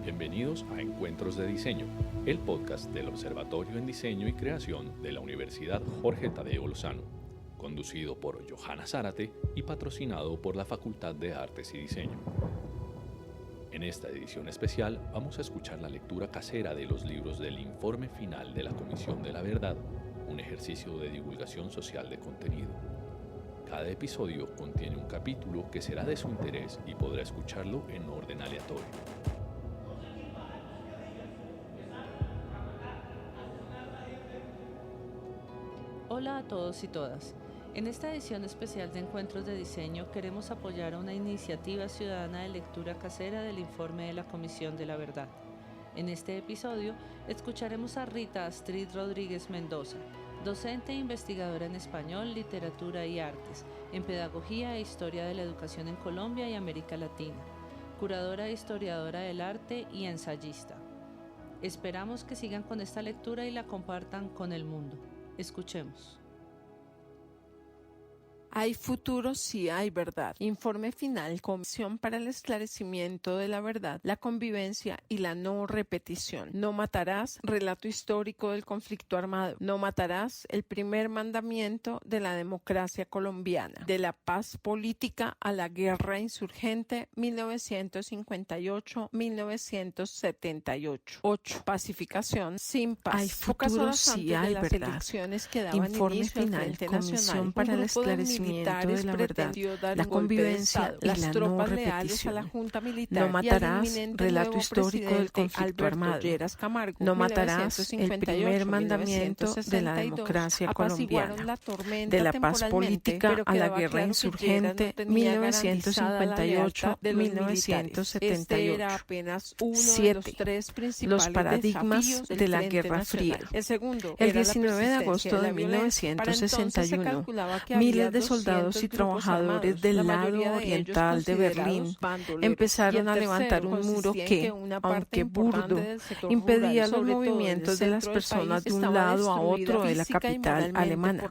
Bienvenidos a Encuentros de Diseño, el podcast del Observatorio en Diseño y Creación de la Universidad Jorge Tadeo Lozano, conducido por Johanna Zárate y patrocinado por la Facultad de Artes y Diseño. En esta edición especial vamos a escuchar la lectura casera de los libros del Informe Final de la Comisión de la Verdad, un ejercicio de divulgación social de contenido. Cada episodio contiene un capítulo que será de su interés y podrá escucharlo en orden aleatorio. Hola a todos y todas. En esta edición especial de Encuentros de Diseño queremos apoyar a una iniciativa ciudadana de lectura casera del Informe de la Comisión de la Verdad. En este episodio escucharemos a Rita Astrid Rodríguez Mendoza, docente e investigadora en español, literatura y artes, en pedagogía e historia de la educación en Colombia y América Latina, curadora e historiadora del arte y ensayista. Esperamos que sigan con esta lectura y la compartan con el mundo. Escuchemos. Hay futuro si hay verdad. Informe final, Comisión para el Esclarecimiento de la Verdad, la Convivencia y la No Repetición. No matarás, relato histórico del conflicto armado. No matarás, el primer mandamiento de la democracia colombiana. De la paz política a la guerra insurgente, 1958-1978. 8. Pacificación sin paz. Hay futuro si hay verdad. Informe final, Comisión para el Esclarecimiento de la Verdad, la Convivencia y la No Repetición. No matarás, relato histórico del conflicto armado. No matarás, el primer mandamiento de la democracia colombiana. De la paz política a la guerra insurgente, 1958-1978. 7. Los paradigmas de la Guerra Fría. El 19 de agosto de 1961, miles de soldados y trabajadores del lado oriental de Berlín empezaron a levantar un muro que, aunque burdo, impedía los movimientos de las personas de un lado a otro de la capital alemana.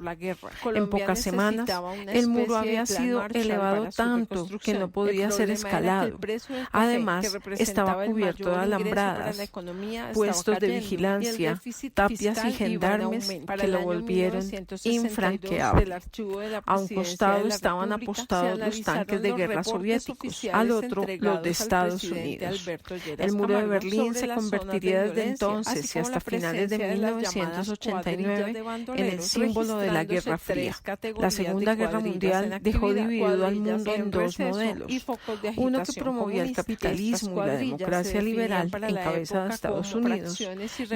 En pocas semanas, el muro había sido elevado tanto que no podía ser escalado. Además, estaba cubierto de alambradas, puestos de vigilancia, tapias y gendarmes que lo volvieron infranqueable. A un costado estaban apostados los tanques de guerra soviéticos, al otro los de Estados Unidos. El muro de Berlín se convertiría desde entonces y hasta finales de 1989 en el símbolo de la Guerra Fría. La Segunda Guerra Mundial dejó dividido al mundo en dos modelos, uno que promovía el capitalismo y la democracia liberal en cabeza de Estados Unidos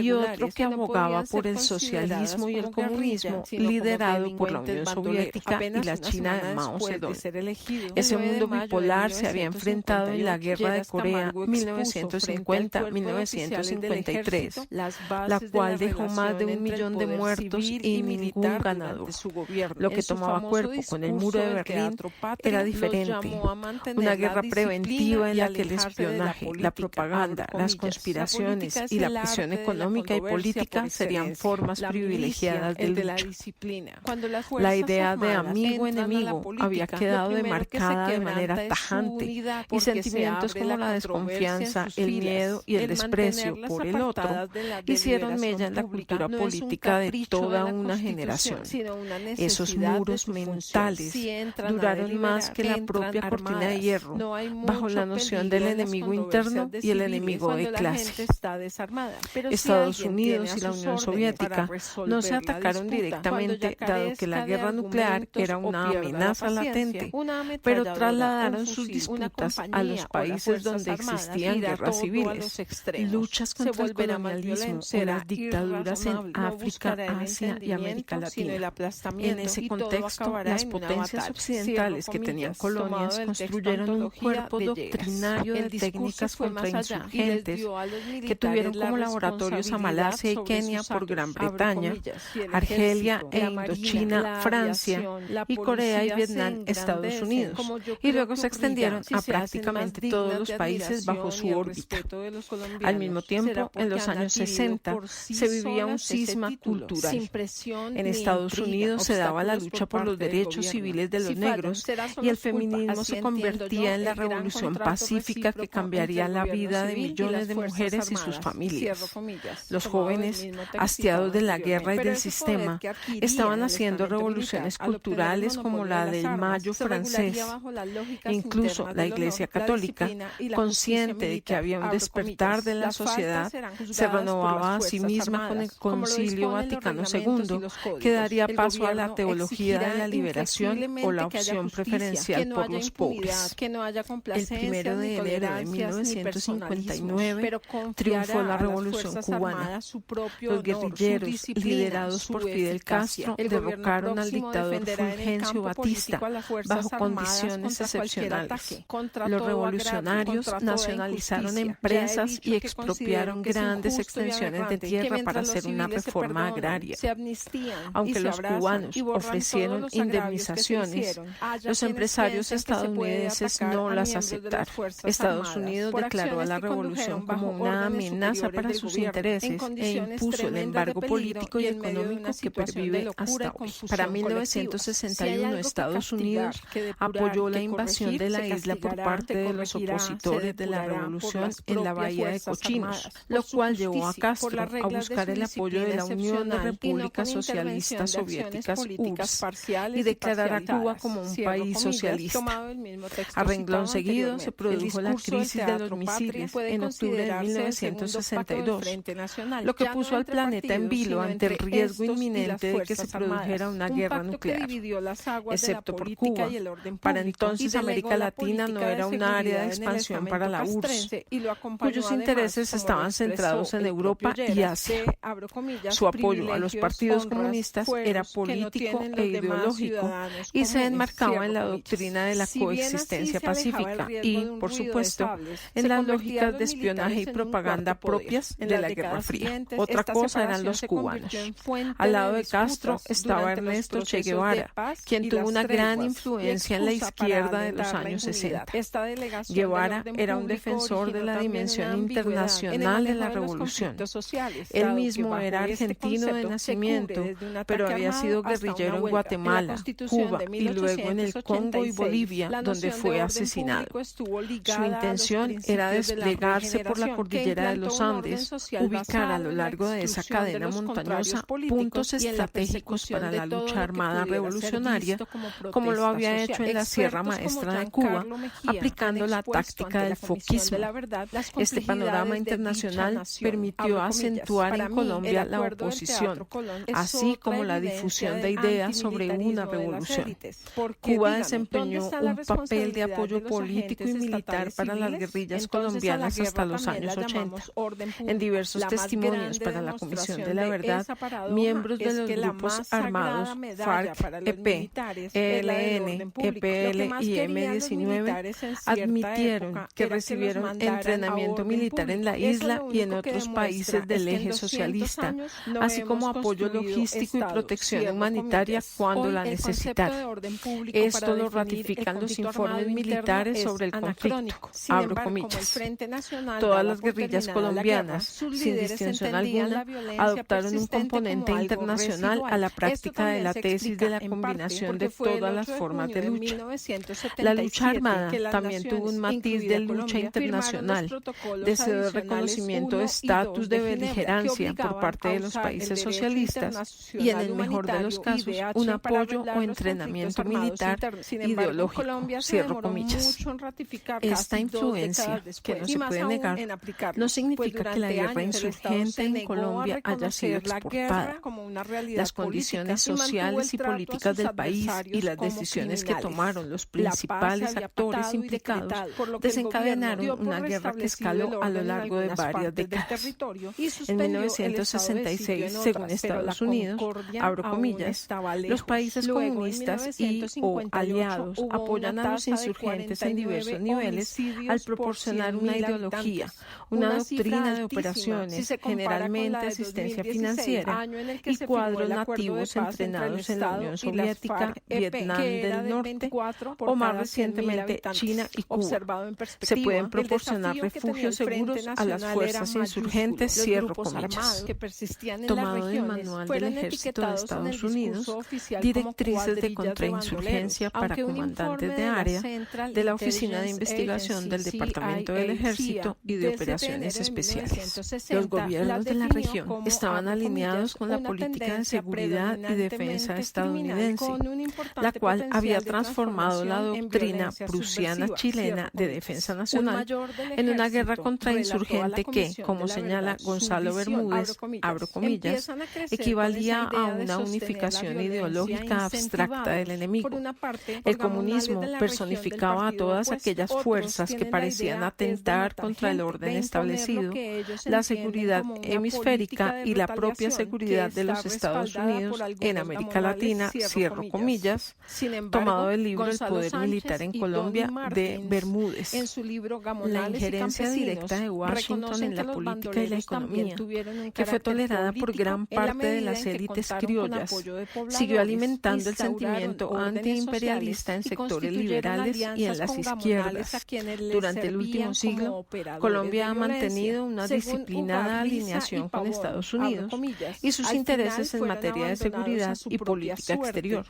y otro que abogaba por el socialismo y el comunismo liderado por la Unión Soviética y la China de Mao Zedong. Ese mundo bipolar se había enfrentado en la Guerra de Corea 1950-1953, la cual dejó más de 1 millón de muertos y ningún ganador. Lo que tomaba cuerpo con el muro de Berlín era diferente, una guerra preventiva en la que el espionaje, la propaganda, las conspiraciones y la presión económica y política serían formas privilegiadas de lucha. La idea de amigo-enemigo había quedado demarcada de manera tajante y sentimientos como la desconfianza, el miedo y el desprecio por el otro hicieron mella en la cultura política de toda una generación. Esos muros mentales duraron más que la propia cortina de hierro, bajo la noción del enemigo interno y el enemigo de clase. Estados Unidos y la Unión Soviética no se atacaron directamente, dado que la guerra nuclear era una amenaza latente, pero trasladaron sus disputas a los países donde existían guerras civiles, luchas contra el colonialismo o las dictaduras en África, Asia y América Latina. En ese contexto, las potencias occidentales que tenían colonias construyeron un cuerpo doctrinario de técnicas contra insurgentes que tuvieron como laboratorios a Malasia y Kenia por Gran Bretaña, Argelia e Indochina, Francia, y Corea y Vietnam, Estados Unidos, y luego se extendieron a prácticamente todos los países bajo su órbita. Al mismo tiempo, en los años 60 se vivía un cisma cultural. En Estados Unidos se daba la lucha por los derechos civiles de los negros y el feminismo se convertía en la revolución pacífica que cambiaría la vida de millones de mujeres y sus familias. Los jóvenes, hastiados de la guerra y del sistema, estaban haciendo revoluciones culturales como la del Mayo francés. Incluso la Iglesia Católica, consciente de que había un despertar de la sociedad, se renovaba a sí misma con el Concilio Vaticano II, que daría paso a la teología de la liberación o la opción preferencial por los pobres. El 1 de enero de 1959 triunfó la Revolución cubana. Los guerrilleros, liderados por Fidel Castro, derrocaron al dictador Fulgencio Batista bajo condiciones excepcionales. Los revolucionarios nacionalizaron empresas y expropiaron grandes extensiones de tierra para hacer una reforma agraria. Aunque los cubanos ofrecieron indemnizaciones, los empresarios estadounidenses no las aceptaron. Estados Unidos declaró a la revolución como una amenaza para sus intereses e impuso el embargo político y económico que pervive hasta hoy. Para 1961, Estados Unidos apoyó la invasión de la isla por parte de los opositores de la revolución en la bahía de Cochinos, lo cual llevó a Castro a buscar el apoyo de la Unión de Repúblicas Socialistas Soviéticas URSS y declarar a Cuba como un país socialista. A renglón seguido se produjo la crisis de los misiles en octubre de 1962, lo que puso al planeta en vilo ante el riesgo inminente de que se produjera una guerra nuclear, excepto por Cuba. Para entonces América Latina no era un área de expansión para la URSS, cuyos intereses estaban centrados en Europa y Asia. Su apoyo a los partidos comunistas era político e ideológico y se enmarcaba en la doctrina de la coexistencia pacífica y, por supuesto, en las lógicas de espionaje y propaganda propias de la Guerra Fría. Otra cosa eran los cubanos. Al lado de Castro estaba Ernesto Che Guevara, quien tuvo una gran influencia en la izquierda de los años 60. Guevara era un defensor de la dimensión internacional de la revolución. Él mismo era argentino de nacimiento, pero había sido guerrillero en Guatemala, Cuba y luego en el Congo y Bolivia, donde fue asesinado. Su intención era desplegarse por la cordillera de los Andes, ubicar a lo largo de esa cadena montañosa puntos estratégicos para la lucha armada revolucionaria, como lo había hecho en la Sierra Maestra de Cuba, aplicando la táctica del foquismo. Este panorama internacional permitió acentuar en Colombia la oposición, así como la difusión de ideas sobre una revolución. Cuba desempeñó un papel de apoyo político y militar para las guerrillas colombianas hasta los años 80. En diversos testimonios para la Comisión de la Verdad, miembros de los grupos armados FARC, EP, ELN, EPL y M-19 admitieron que recibieron entrenamiento militar en la isla y en otros países del eje socialista, así como apoyo logístico y protección humanitaria cuando la necesitaron. Esto lo ratifican los informes militares sobre el conflicto. Abro comillas. Todas las guerrillas colombianas, sin distinción alguna, adoptaron un componente internacional a la práctica de la tesis de la combinación de todas las formas de lucha. La lucha armada también tuvo un matiz de lucha internacional, deseo de reconocimiento de estatus de beligerancia por parte de los países socialistas y, en el mejor de los casos, un apoyo o entrenamiento militar ideológico. Cierro comillas. Esta influencia, que no se puede negar, no significa que la guerra insurgente en Colombia haya sido exportada. Las condiciones sociales y políticas del país y las decisiones que tomaron los principales actores implicados desencadenaron una guerra que escaló a lo largo de varias décadas. En 1966, según Estados Unidos, abro comillas, los países comunistas y o aliados apoyan a los insurgentes en diversos niveles al proporcionar una ideología, una doctrina de operaciones, generalmente asistencia financiera y cuadros nativos entrenados en la Unión Soviética Soviética, Vietnam del Norte o más recientemente China y Cuba. Se pueden proporcionar refugios seguros a las fuerzas insurgentes, cierro comillas. Tomado del Manual del Ejército de Estados Unidos, Directrices de Contrainsurgencia para Comandantes de Área de la Oficina de Investigación del Departamento del Ejército y de Operaciones Especiales. Los gobiernos de la región estaban alineados con la política de seguridad y defensa estadounidense, la cual había transformado la doctrina prusiana-chilena de defensa nacional en una guerra contrainsurgente que, como señala Gonzalo Bermúdez, abro comillas, equivalía a una unificación ideológica abstracta del enemigo. El comunismo personificaba a todas aquellas fuerzas que parecían atentar contra el orden establecido, la seguridad hemisférica y la propia seguridad de los Estados Unidos en América Latina, cierro comillas, tomado del libro El Poder Militar en Colombia de Bermúdez. La injerencia directa de Washington en la política y la economía, que fue tolerada por gran parte de las élites criollas, siguió alimentando el sentimiento antiimperialista en sectores liberales y en las izquierdas. Durante el último siglo, Colombia ha mantenido una disciplinada alineación con Estados Unidos y sus intereses en materia de seguridad y política exterior.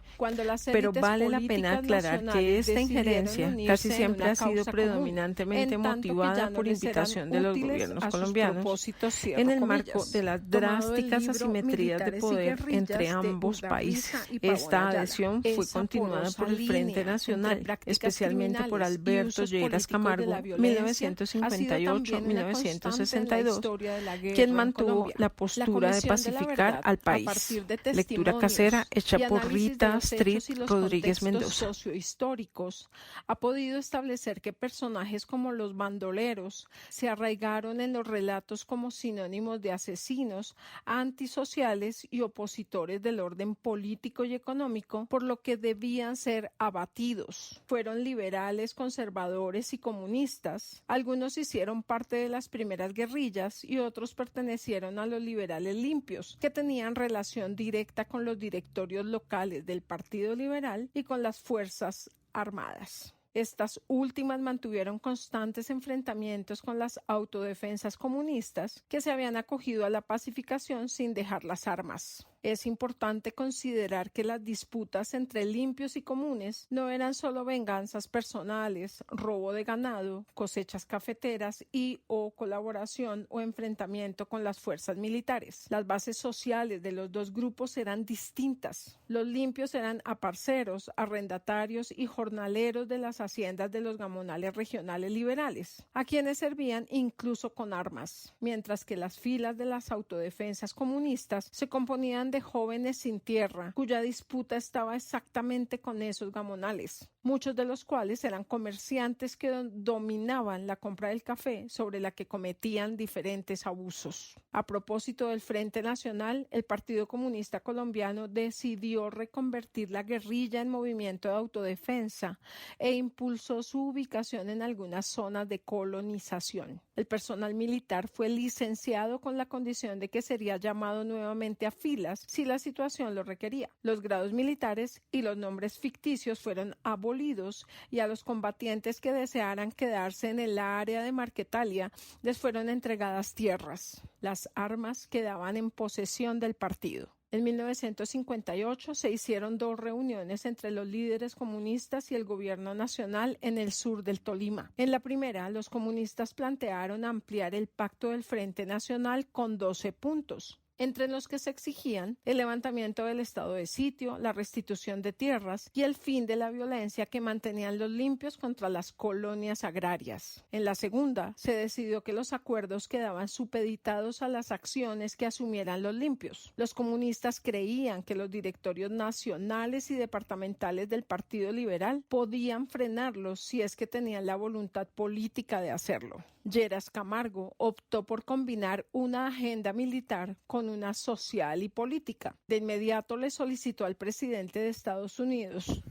Pero vale la pena aclarar que esta injerencia casi siempre ha sido predominantemente motivada por invitación de los gobiernos colombianos en el marco de las drásticas asimetrías de poder entre ambos países. Esta adhesión fue continuada por el Frente Nacional, especialmente por Alberto Lleras Camargo, 1958-1962, quien mantuvo la postura de pacificar al país. Lectura casera hecha por Rita Street Rodríguez Mendoza. Sociohistóricos, ha podido establecer que personajes como los bandoleros se arraigaron en los relatos como sinónimos de asesinos, antisociales y opositores del orden político y económico, por lo que debían ser abatidos. Fueron liberales, conservadores y comunistas. Algunos hicieron parte de las primeras guerrillas y otros pertenecieron a los liberales limpios, que tenían relación directa con los directorios locales del Partido Liberal y con las Fuerzas Armadas. Estas últimas mantuvieron constantes enfrentamientos con las autodefensas comunistas que se habían acogido a la pacificación sin dejar las armas. Es importante considerar que las disputas entre limpios y comunes no eran solo venganzas personales, robo de ganado, cosechas cafeteras y o colaboración o enfrentamiento con las fuerzas militares. Las bases sociales de los dos grupos eran distintas. Los limpios eran aparceros, arrendatarios y jornaleros de las haciendas de los gamonales regionales liberales, a quienes servían incluso con armas, mientras que las filas de las autodefensas comunistas se componían de jóvenes sin tierra, cuya disputa estaba exactamente con esos gamonales, muchos de los cuales eran comerciantes que dominaban la compra del café, sobre la que cometían diferentes abusos. A propósito del Frente Nacional, el Partido Comunista Colombiano decidió reconvertir la guerrilla en movimiento de autodefensa e impulsó su ubicación en algunas zonas de colonización. El personal militar fue licenciado con la condición de que sería llamado nuevamente a filas si la situación lo requería. Los grados militares y los nombres ficticios fueron abolidos y a los combatientes que desearan quedarse en el área de Marquetalia les fueron entregadas tierras. Las armas quedaban en posesión del partido. En 1958 se hicieron 2 reuniones entre los líderes comunistas y el gobierno nacional en el sur del Tolima. En la primera, los comunistas plantearon ampliar el pacto del Frente Nacional con 12 puntos, entre los que se exigían el levantamiento del estado de sitio, la restitución de tierras y el fin de la violencia que mantenían los limpios contra las colonias agrarias. En la segunda, se decidió que los acuerdos quedaban supeditados a las acciones que asumieran los limpios. Los comunistas creían que los directorios nacionales y departamentales del Partido Liberal podían frenarlos si es que tenían la voluntad política de hacerlo. Lleras Camargo optó por combinar una agenda militar con una social y política. De inmediato le solicitó al presidente de Estados Unidos,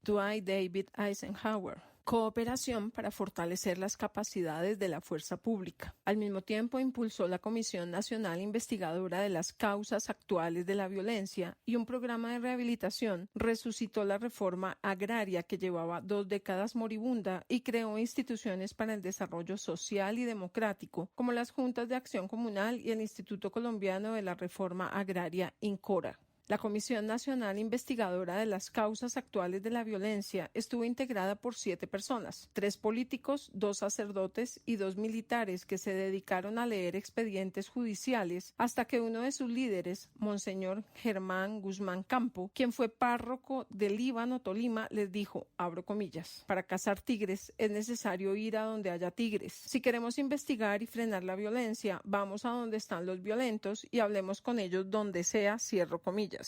Dwight David Eisenhower, cooperación para fortalecer las capacidades de la fuerza pública. Al mismo tiempo, impulsó la Comisión Nacional Investigadora de las Causas Actuales de la Violencia y un programa de rehabilitación resucitó la reforma agraria que llevaba 2 décadas moribunda y creó instituciones para el desarrollo social y democrático, como las Juntas de Acción Comunal y el Instituto Colombiano de la Reforma Agraria, INCORA. La Comisión Nacional Investigadora de las Causas Actuales de la Violencia estuvo integrada por 7 personas, 3 políticos, 2 sacerdotes y 2 militares que se dedicaron a leer expedientes judiciales hasta que uno de sus líderes, Monseñor Germán Guzmán Campo, quien fue párroco de Líbano, Tolima, les dijo, abro comillas, para cazar tigres es necesario ir a donde haya tigres. Si queremos investigar y frenar la violencia, vamos a donde están los violentos y hablemos con ellos donde sea, cierro comillas.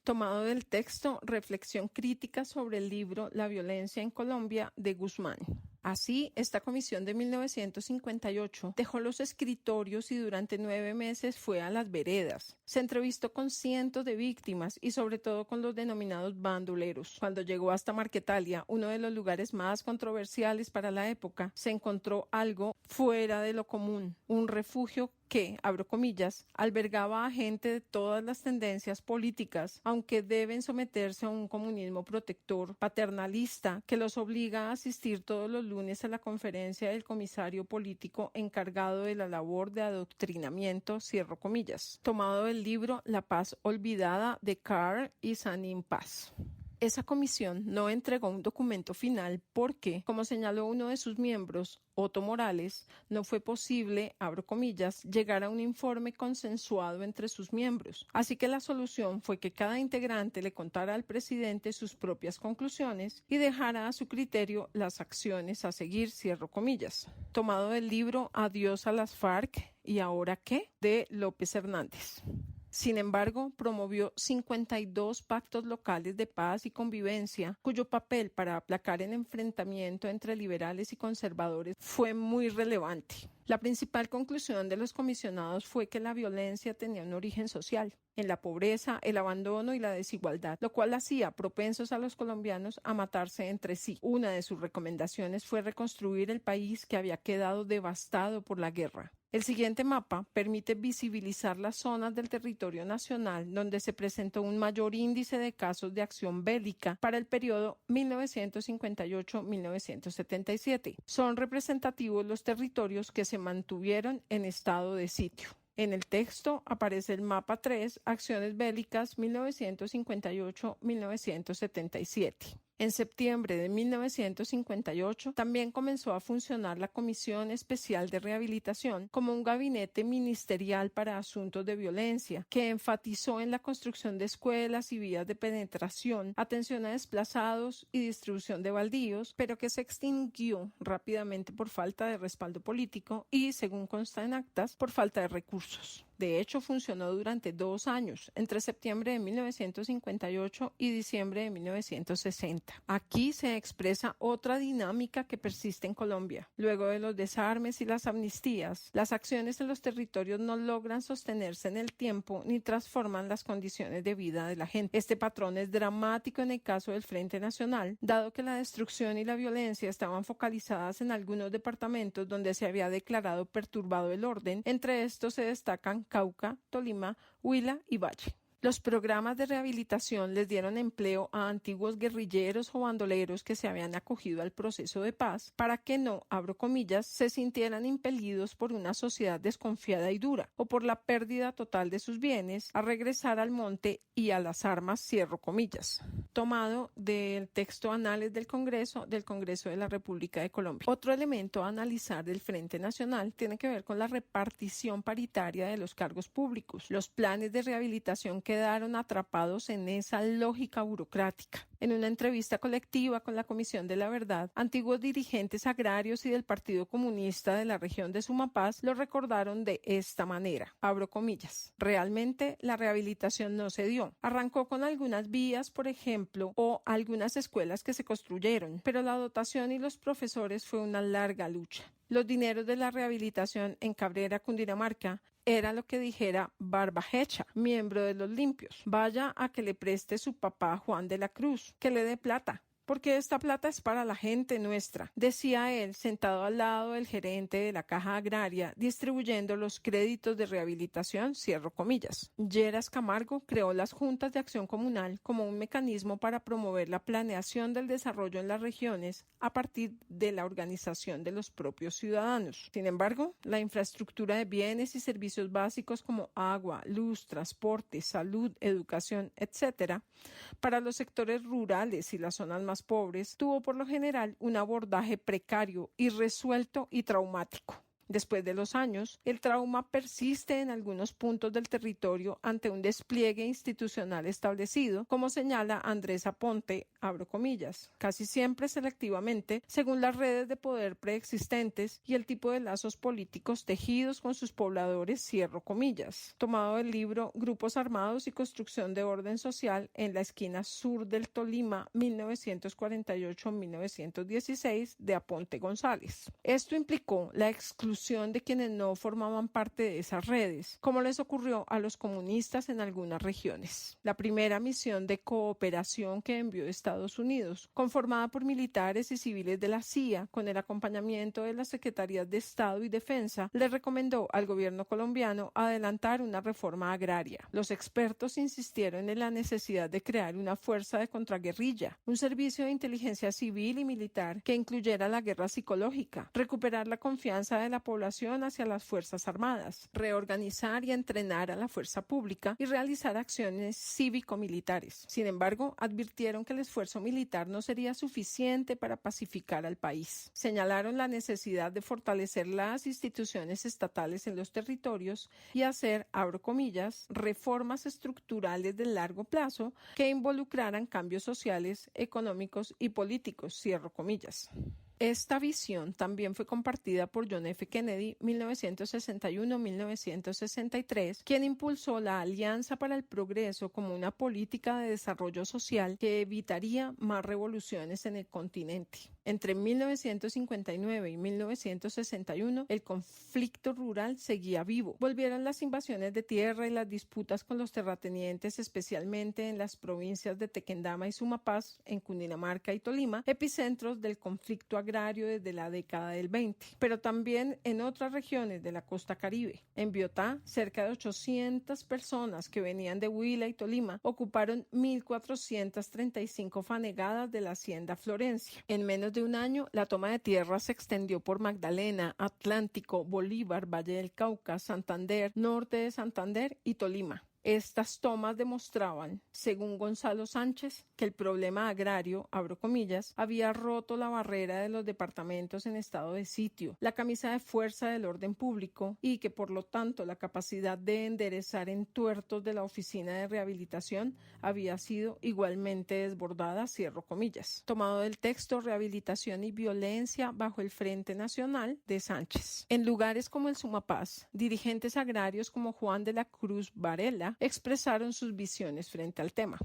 Tomado del texto, reflexión crítica sobre el libro La violencia en Colombia de Guzmán. Así, esta comisión de 1958 dejó los escritorios y durante 9 meses fue a las veredas. Se entrevistó con cientos de víctimas y sobre todo con los denominados bandoleros. Cuando llegó hasta Marquetalia, uno de los lugares más controversiales para la época, se encontró algo fuera de lo común, un refugio que, abro comillas, albergaba a gente de todas las tendencias políticas, aunque deben someterse a un comunismo protector, paternalista, que los obliga a asistir todos los lunes a la conferencia del comisario político encargado de la labor de adoctrinamiento, cierro comillas. Tomado del libro La paz olvidada de Carl y Sanin Paz. Esa comisión no entregó un documento final porque, como señaló uno de sus miembros, Otto Morales, no fue posible, abro comillas, llegar a un informe consensuado entre sus miembros. Así que la solución fue que cada integrante le contara al presidente sus propias conclusiones y dejara a su criterio las acciones a seguir, cierro comillas. Tomado del libro Adiós a las FARC y ¿ahora qué?, de López Hernández. Sin embargo, promovió 52 pactos locales de paz y convivencia, cuyo papel para aplacar el enfrentamiento entre liberales y conservadores fue muy relevante. La principal conclusión de los comisionados fue que la violencia tenía un origen social, en la pobreza, el abandono y la desigualdad, lo cual hacía propensos a los colombianos a matarse entre sí. Una de sus recomendaciones fue reconstruir el país que había quedado devastado por la guerra. El siguiente mapa permite visibilizar las zonas del territorio nacional donde se presentó un mayor índice de casos de acción bélica para el periodo 1958-1977. Son representativos los territorios que se mantuvieron en estado de sitio. En el texto aparece el mapa 3, acciones bélicas 1958-1977. En septiembre de 1958 también comenzó a funcionar la Comisión Especial de Rehabilitación como un gabinete ministerial para asuntos de violencia que enfatizó en la construcción de escuelas y vías de penetración, atención a desplazados y distribución de baldíos, pero que se extinguió rápidamente por falta de respaldo político y, según consta en actas, por falta de recursos. De hecho, funcionó durante 2 años, entre septiembre de 1958 y diciembre de 1960. Aquí se expresa otra dinámica que persiste en Colombia. Luego de los desarmes y las amnistías, las acciones en los territorios no logran sostenerse en el tiempo ni transforman las condiciones de vida de la gente. Este patrón es dramático en el caso del Frente Nacional, dado que la destrucción y la violencia estaban focalizadas en algunos departamentos donde se había declarado perturbado el orden. Entre estos se destacan Cauca, Tolima, Huila y Valle. Los programas de rehabilitación les dieron empleo a antiguos guerrilleros o bandoleros que se habían acogido al proceso de paz para que no, abro comillas, se sintieran impelidos por una sociedad desconfiada y dura o por la pérdida total de sus bienes a regresar al monte y a las armas, cierro comillas. Tomado del texto Anales del Congreso de la República de Colombia. Otro elemento a analizar del Frente Nacional tiene que ver con la repartición paritaria de los cargos públicos. Los planes de rehabilitación quedaron atrapados en esa lógica burocrática. En una entrevista colectiva con la Comisión de la Verdad, antiguos dirigentes agrarios y del Partido Comunista de la región de Sumapaz lo recordaron de esta manera, abro comillas, realmente la rehabilitación no se dio. Arrancó con algunas vías, por ejemplo, o algunas escuelas que se construyeron, pero la dotación y los profesores fue una larga lucha. Los dineros de la rehabilitación en Cabrera, Cundinamarca, era lo que dijera Barbajecha, miembro de los Limpios. Vaya a que le preste su papá Juan de la Cruz, que le dé plata. porque esta plata es para la gente nuestra, decía él, sentado al lado del gerente de la Caja Agraria, distribuyendo los créditos de rehabilitación, cierro comillas. Lleras Camargo creó las juntas de acción comunal como un mecanismo para promover la planeación del desarrollo en las regiones a partir de la organización de los propios ciudadanos. Sin embargo, la infraestructura de bienes y servicios básicos como agua, luz, transporte, salud, educación, etc., para los sectores rurales y las zonas más pobres, tuvo por lo general un abordaje precario, irresuelto y traumático. Después de los años, el trauma persiste en algunos puntos del territorio ante un despliegue institucional establecido, como señala Andrés Aponte, abro comillas, casi siempre selectivamente, según las redes de poder preexistentes y el tipo de lazos políticos tejidos con sus pobladores, cierro comillas. Tomado del libro Grupos Armados y Construcción de Orden Social en la esquina sur del Tolima, 1948-1916, de Aponte González. Esto implicó la exclusión de quienes no formaban parte de esas redes, como les ocurrió a los comunistas en algunas regiones. La primera misión de cooperación que envió Estados Unidos, conformada por militares y civiles de la CIA, con el acompañamiento de las Secretarías de Estado y Defensa, le recomendó al gobierno colombiano adelantar una reforma agraria. Los expertos insistieron en la necesidad de crear una fuerza de contraguerrilla, un servicio de inteligencia civil y militar que incluyera la guerra psicológica, recuperar la confianza de la población hacia las Fuerzas Armadas, reorganizar y entrenar a la fuerza pública y realizar acciones cívico-militares. Sin embargo, advirtieron que el esfuerzo militar no sería suficiente para pacificar al país. Señalaron la necesidad de fortalecer las instituciones estatales en los territorios y hacer, abro comillas, reformas estructurales de largo plazo que involucraran cambios sociales, económicos y políticos, cierro comillas. Esta visión también fue compartida por John F. Kennedy, 1961-1963, quien impulsó la Alianza para el Progreso como una política de desarrollo social que evitaría más revoluciones en el continente. Entre 1959 y 1961, el conflicto rural seguía vivo. Volvieron las invasiones de tierra y las disputas con los terratenientes, especialmente en las provincias de Tequendama y Sumapaz, en Cundinamarca y Tolima, epicentros del conflicto agrario desde la década del 20, pero también en otras regiones de la costa caribe. En Biotá, cerca de 800 personas que venían de Huila y Tolima ocuparon 1.435 fanegadas de la hacienda Florencia. En menos de un año, la toma de tierra se extendió por Magdalena, Atlántico, Bolívar, Valle del Cauca, Santander, norte de Santander y Tolima. Estas tomas demostraban, según Gonzalo Sánchez, que el problema agrario, abro comillas, había roto la barrera de los departamentos en estado de sitio, la camisa de fuerza del orden público y que, por lo tanto, la capacidad de enderezar entuertos de la Oficina de Rehabilitación había sido igualmente desbordada, cierro comillas. Tomado del texto Rehabilitación y Violencia bajo el Frente Nacional de Sánchez. En lugares como el Sumapaz, dirigentes agrarios como Juan de la Cruz Varela expresaron sus visiones frente al tema.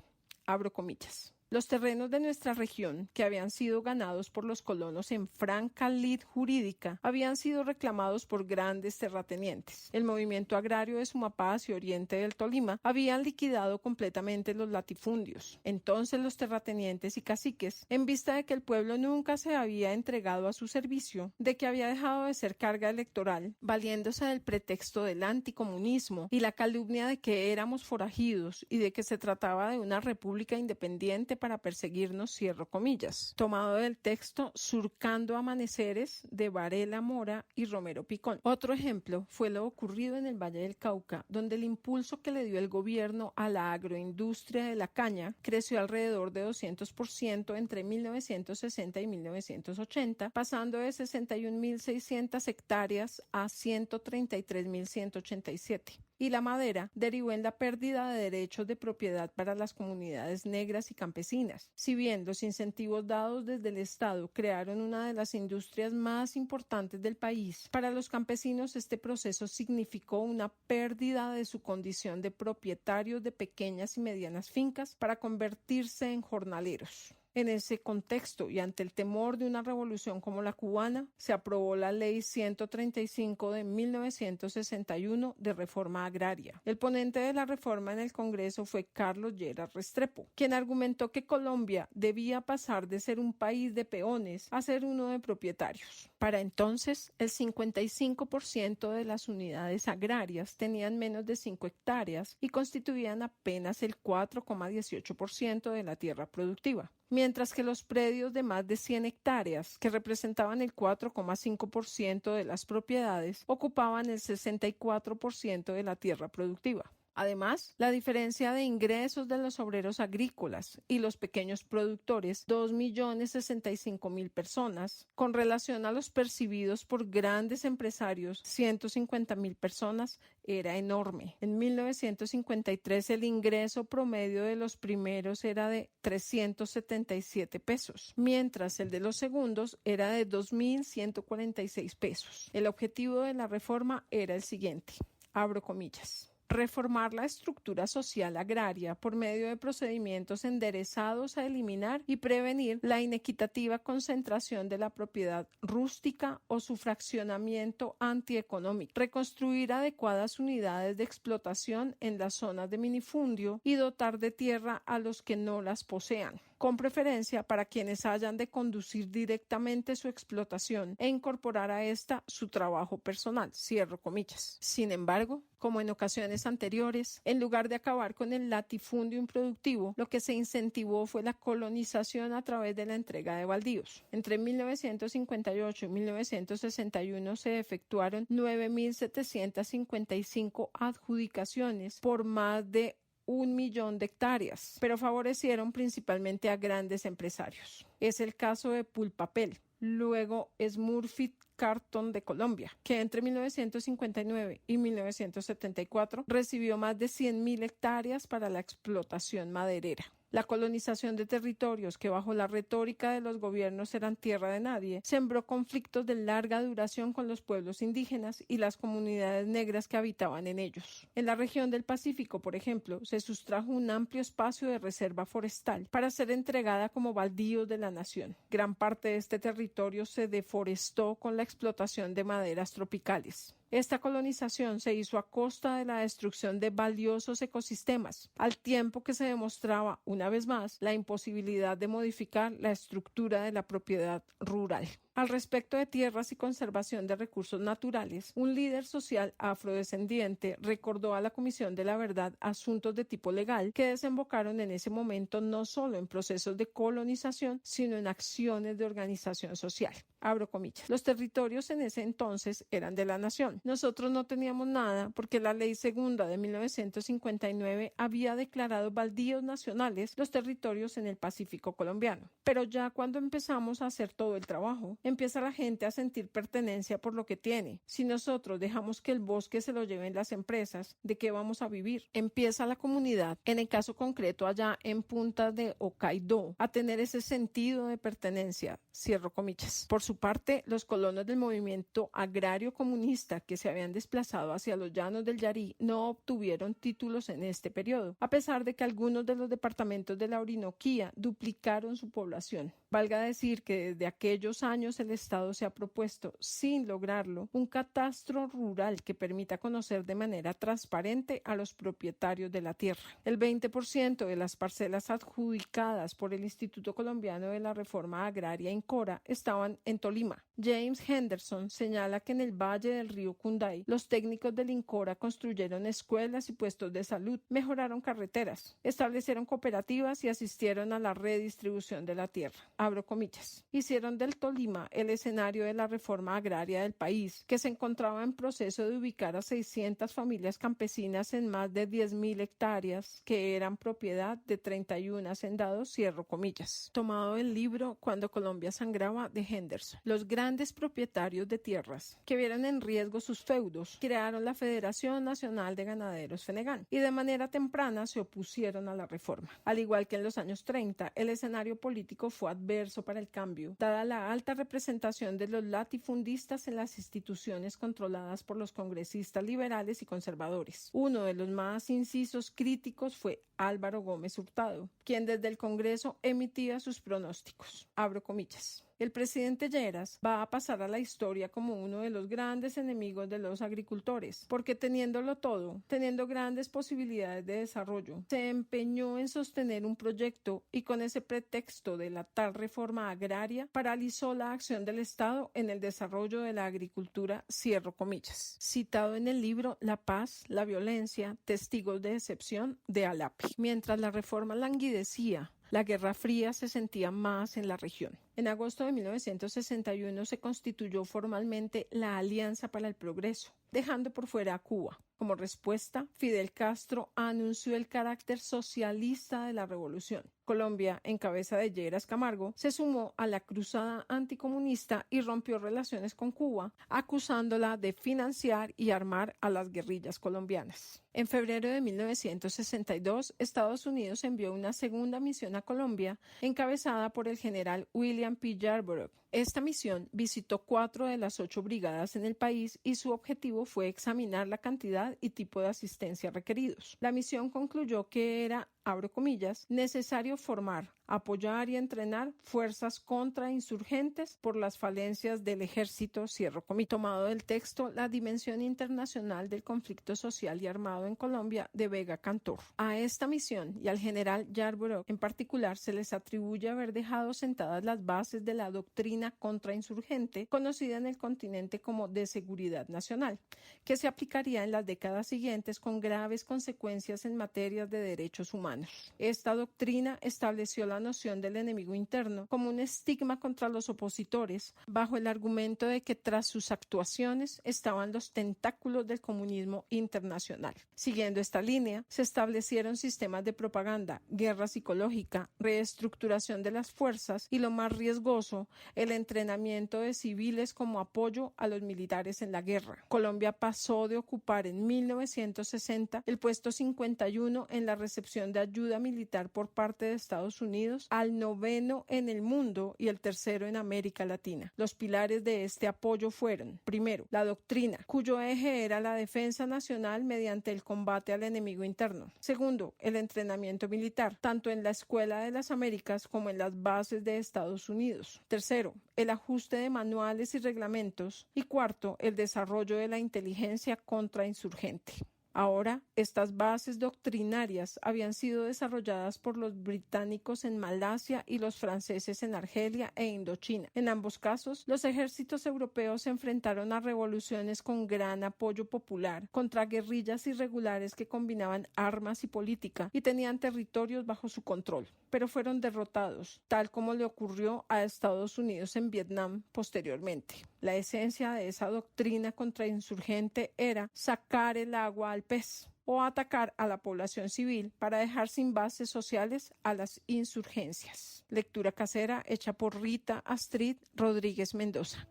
Abro comillas. Los terrenos de nuestra región, que habían sido ganados por los colonos en franca lid jurídica, habían sido reclamados por grandes terratenientes. El movimiento agrario de Sumapaz y oriente del Tolima habían liquidado completamente los latifundios. Entonces los terratenientes y caciques, en vista de que el pueblo nunca se había entregado a su servicio, de que había dejado de ser carga electoral, valiéndose del pretexto del anticomunismo y la calumnia de que éramos forajidos y de que se trataba de una república independiente para perseguirnos, cierro comillas. Tomado del texto Surcando Amaneceres de Varela Mora y Romero Picón. Otro ejemplo fue lo ocurrido en el Valle del Cauca, donde el impulso que le dio el gobierno a la agroindustria de la caña creció alrededor de 200% entre 1960 y 1980, pasando de 61.600 hectáreas a 133.187. Y la madera derivó en la pérdida de derechos de propiedad para las comunidades negras y campesinas. Si bien los incentivos dados desde el Estado crearon una de las industrias más importantes del país, para los campesinos este proceso significó una pérdida de su condición de propietarios de pequeñas y medianas fincas para convertirse en jornaleros. En ese contexto y ante el temor de una revolución como la cubana, se aprobó la Ley 135 de 1961 de reforma agraria. El ponente de la reforma en el Congreso fue Carlos Lleras Restrepo, quien argumentó que Colombia debía pasar de ser un país de peones a ser uno de propietarios. Para entonces, el 55% de las unidades agrarias tenían menos de 5 hectáreas y constituían apenas el 4,18% de la tierra productiva, mientras que los predios de más de 100 hectáreas, que representaban el 4,5% de las propiedades, ocupaban el 64% de la tierra productiva. Además, la diferencia de ingresos de los obreros agrícolas y los pequeños productores, 2.065.000 personas, con relación a los percibidos por grandes empresarios, 150.000 personas, era enorme. En 1953 el ingreso promedio de los primeros era de 377 pesos, mientras el de los segundos era de 2.146 pesos. El objetivo de la reforma era el siguiente, abro comillas: reformar la estructura social agraria por medio de procedimientos enderezados a eliminar y prevenir la inequitativa concentración de la propiedad rústica o su fraccionamiento antieconómico, reconstruir adecuadas unidades de explotación en las zonas de minifundio y dotar de tierra a los que no las posean, con preferencia para quienes hayan de conducir directamente su explotación e incorporar a esta su trabajo personal, cierro comillas. Sin embargo, como en ocasiones anteriores, en lugar de acabar con el latifundio improductivo, lo que se incentivó fue la colonización a través de la entrega de baldíos. Entre 1958 y 1961 se efectuaron 9.755 adjudicaciones por más de 1 millón de hectáreas, pero favorecieron principalmente a grandes empresarios. Es el caso de Pulpapel. Luego Smurfit Carton de Colombia, que entre 1959 y 1974 recibió más de 100.000 hectáreas para la explotación maderera. La colonización de territorios que bajo la retórica de los gobiernos eran tierra de nadie, sembró conflictos de larga duración con los pueblos indígenas y las comunidades negras que habitaban en ellos. En la región del Pacífico, por ejemplo, se sustrajo un amplio espacio de reserva forestal para ser entregada como baldíos de la nación. Gran parte de este territorio se deforestó con la explotación de maderas tropicales. Esta colonización se hizo a costa de la destrucción de valiosos ecosistemas, al tiempo que se demostraba, una vez más, la imposibilidad de modificar la estructura de la propiedad rural. Al respecto de tierras y conservación de recursos naturales, un líder social afrodescendiente recordó a la Comisión de la Verdad asuntos de tipo legal que desembocaron en ese momento no solo en procesos de colonización, sino en acciones de organización social. Abro comillas. Los territorios en ese entonces eran de la nación. Nosotros no teníamos nada porque la Ley Segunda de 1959 había declarado baldíos nacionales los territorios en el Pacífico colombiano. Pero ya cuando empezamos a hacer todo el trabajo, empieza la gente a sentir pertenencia por lo que tiene. Si nosotros dejamos que el bosque se lo lleven las empresas, ¿de qué vamos a vivir? Empieza la comunidad, en el caso concreto allá en Punta de Hokkaido, a tener ese sentido de pertenencia. Cierro comillas. Por su parte, los colonos del movimiento agrario comunista que se habían desplazado hacia los llanos del Yarí no obtuvieron títulos en este periodo, a pesar de que algunos de los departamentos de la Orinoquía duplicaron su población. Valga decir que desde aquellos años el Estado se ha propuesto, sin lograrlo, un catastro rural que permita conocer de manera transparente a los propietarios de la tierra. El 20% de las parcelas adjudicadas por el Instituto Colombiano de la Reforma Agraria INCORA estaban en Tolima. James Henderson señala que en el valle del río Cunday, los técnicos del INCORA construyeron escuelas y puestos de salud, mejoraron carreteras, establecieron cooperativas y asistieron a la redistribución de la tierra. Abro comillas. Hicieron del Tolima el escenario de la reforma agraria del país, que se encontraba en proceso de ubicar a 600 familias campesinas en más de 10.000 hectáreas, que eran propiedad de 31 hacendados, cierro comillas. Tomado del libro Cuando Colombia sangraba, de Henderson. Los grandes propietarios de tierras, que vieron en riesgo sus feudos, crearon la Federación Nacional de Ganaderos Fenegan y de manera temprana se opusieron a la reforma. Al igual que en los años 30, el escenario político fue adverso para el cambio, dada la alta representación de los latifundistas en las instituciones controladas por los congresistas liberales y conservadores. Uno de los más incisos críticos fue Álvaro Gómez Hurtado, quien desde el Congreso emitía sus pronósticos. Abro comillas. El presidente Lleras va a pasar a la historia como uno de los grandes enemigos de los agricultores, porque teniéndolo todo, teniendo grandes posibilidades de desarrollo, se empeñó en sostener un proyecto y con ese pretexto de la tal reforma agraria, paralizó la acción del Estado en el desarrollo de la agricultura, cierro comillas. Citado en el libro La paz, la violencia, testigos de excepción, de Alapi. Mientras la reforma languidecía, la Guerra Fría se sentía más en la región. En agosto de 1961 se constituyó formalmente la Alianza para el Progreso, dejando por fuera a Cuba. Como respuesta, Fidel Castro anunció el carácter socialista de la revolución. Colombia, en cabeza de Lleras Camargo, se sumó a la cruzada anticomunista y rompió relaciones con Cuba, acusándola de financiar y armar a las guerrillas colombianas. En febrero de 1962, Estados Unidos envió una segunda misión a Colombia, encabezada por el general William P. Yarborough. Esta misión visitó 4 de las 8 brigadas en el país y su objetivo fue examinar la cantidad y tipo de asistencia requeridos. La misión concluyó que era, abro comillas, necesario formar, apoyar y entrenar fuerzas contrainsurgentes por las falencias del ejército, cierro comillas. Tomado del texto La dimensión internacional del conflicto social y armado en Colombia, de Vega Cantor. A esta misión y al general Yarborough en particular se les atribuye haber dejado sentadas las bases de la doctrina contrainsurgente, conocida en el continente como de seguridad nacional, que se aplicaría en las décadas siguientes con graves consecuencias en materias de derechos humanos. Esta doctrina estableció la noción del enemigo interno como un estigma contra los opositores, bajo el argumento de que tras sus actuaciones estaban los tentáculos del comunismo internacional. Siguiendo esta línea, se establecieron sistemas de propaganda, guerra psicológica, reestructuración de las fuerzas y, lo más riesgoso, el entrenamiento de civiles como apoyo a los militares en la guerra. Colombia pasó de ocupar en 1960 el puesto 51 en la recepción de ayuda militar por parte de Estados Unidos al 9º en el mundo y el 3º en América Latina. Los pilares de este apoyo fueron, primero, la doctrina, cuyo eje era la defensa nacional mediante el combate al enemigo interno. Segundo, el entrenamiento militar, tanto en la Escuela de las Américas como en las bases de Estados Unidos. Tercero, el ajuste de manuales y reglamentos. Y cuarto, el desarrollo de la inteligencia contrainsurgente. Ahora, estas bases doctrinarias habían sido desarrolladas por los británicos en Malasia y los franceses en Argelia e Indochina. En ambos casos, los ejércitos europeos se enfrentaron a revoluciones con gran apoyo popular contra guerrillas irregulares que combinaban armas y política y tenían territorios bajo su control, pero fueron derrotados, tal como le ocurrió a Estados Unidos en Vietnam posteriormente. La esencia de esa doctrina contrainsurgente era sacar el agua al pez o atacar a la población civil para dejar sin bases sociales a las insurgencias. Lectura casera hecha por Rita Astrid Rodríguez Mendoza.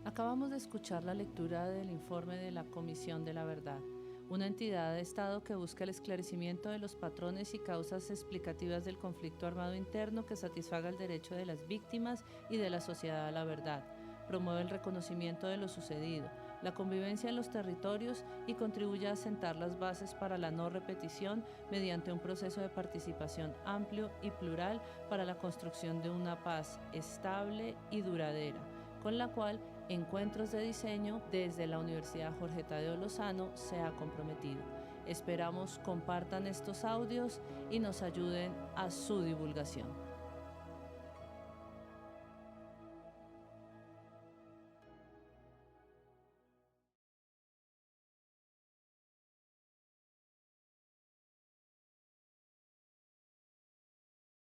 Acabamos de escuchar la lectura del informe de la Comisión de la Verdad, una entidad de Estado que busca el esclarecimiento de los patrones y causas explicativas del conflicto armado interno que satisfaga el derecho de las víctimas y de la sociedad a la verdad, promueve el reconocimiento de lo sucedido, la convivencia en los territorios y contribuye a sentar las bases para la no repetición mediante un proceso de participación amplio y plural para la construcción de una paz estable y duradera, con la cual Encuentros de Diseño desde la Universidad Jorge Tadeo Lozano se ha comprometido. Esperamos compartan estos audios y nos ayuden a su divulgación.